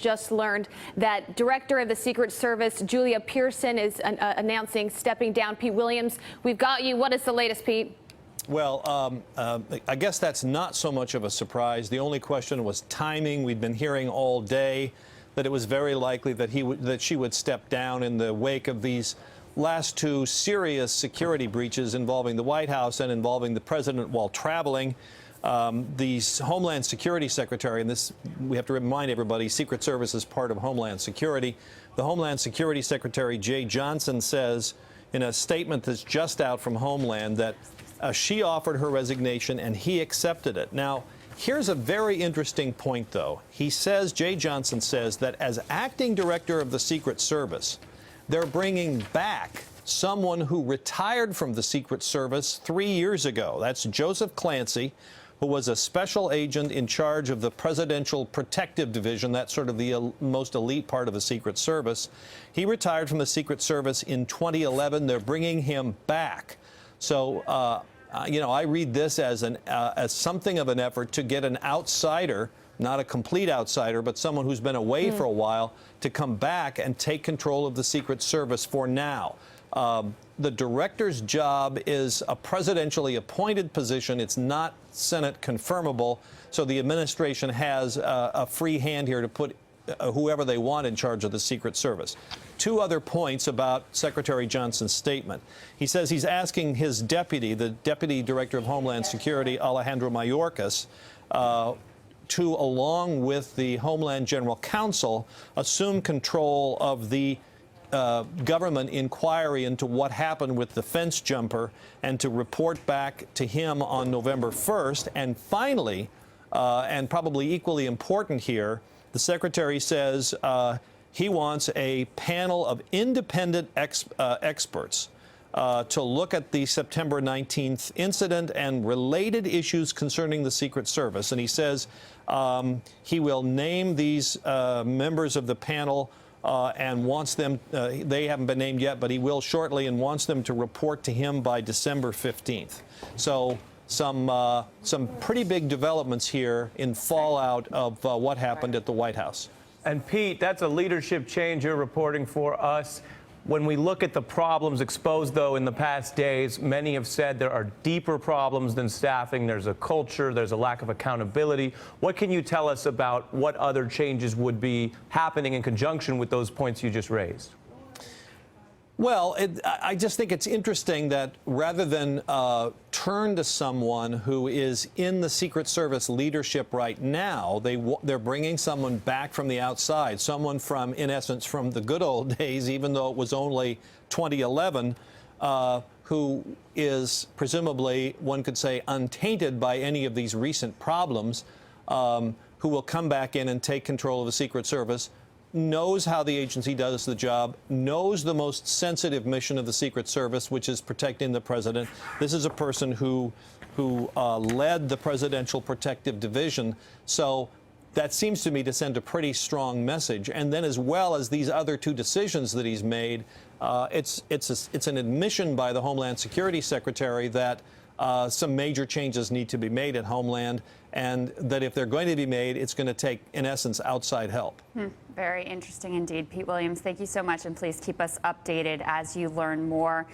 just learned that Director of the Secret Service, Julia Pearson, is announcing stepping down. Pete Williams, we've got you. What is the latest, Pete? Well, I guess that's not so much of a surprise. The only question was timing. We'd been hearing all day that it was very likely that she would step down in the wake of these last two serious security breaches involving the White House and involving the president while traveling. The Homeland Security Secretary, and this we have to remind everybody, Secret Service is part of Homeland Security. The Homeland Security Secretary, Jeh Johnson, says in a statement that's just out from Homeland that she offered her resignation and he accepted it. Now, here's a very interesting point, though. He says, Jeh Johnson says, that as acting director of the Secret Service, they're bringing back someone who retired from the Secret Service 3 years ago. That's Joseph Clancy, who was a special agent in charge of the Presidential Protective Division. That's sort of the most elite part of the Secret Service. He retired from the Secret Service in 2011. They're bringing him back. So, you know, I read this as something of an effort to get an outsider, not a complete outsider, but someone who's been away for a while, to come back and take control of the Secret Service for now. The director's job is a presidentially appointed position. It's not Senate confirmable, so the administration has a free hand here to put whoever they want in charge of the Secret Service. Two other points about Secretary Johnson's statement. He says he's asking his deputy, the Deputy Director of Homeland Security, Alejandro Mayorkas, to, along with the Homeland General Counsel, assume control of the government inquiry into what happened with the fence jumper and to report back to him on November 1st. And finally, and probably equally important here, the Secretary says he wants a panel of independent experts to look at the September 19th incident and related issues concerning the Secret Service. And he says he will name these members of the panel and wants them, they haven't been named yet, but he will shortly, and wants them to report to him by December 15th. So some pretty big developments here in fallout of what happened at the White House. And Pete, that's a leadership change you're reporting for us. When we look at the problems exposed, though, in the past days, many have said there are deeper problems than staffing. There's a culture, there's a lack of accountability. What can you tell us about what other changes would be happening in conjunction with those points you just raised? Well, I just think it's interesting that rather than turn to someone who is in the Secret Service leadership right now, they're bringing someone back from the outside, someone from, in essence, from the good old days, even though it was only 2011, who is presumably, one could say, untainted by any of these recent problems, who will come back in and take control of the Secret Service, knows how the agency does the job, knows the most sensitive mission of the Secret Service, which is protecting the president. This is a person who led the Presidential Protective Division. So that seems to me to send a pretty strong message. And then, as well as these other two decisions that he's made, it's an admission by the Homeland Security Secretary that some major changes need to be made at Homeland, and that if they're going to be made, it's going to take, in essence, outside help. Very interesting indeed. Pete Williams, thank you so much, and please keep us updated as you learn more.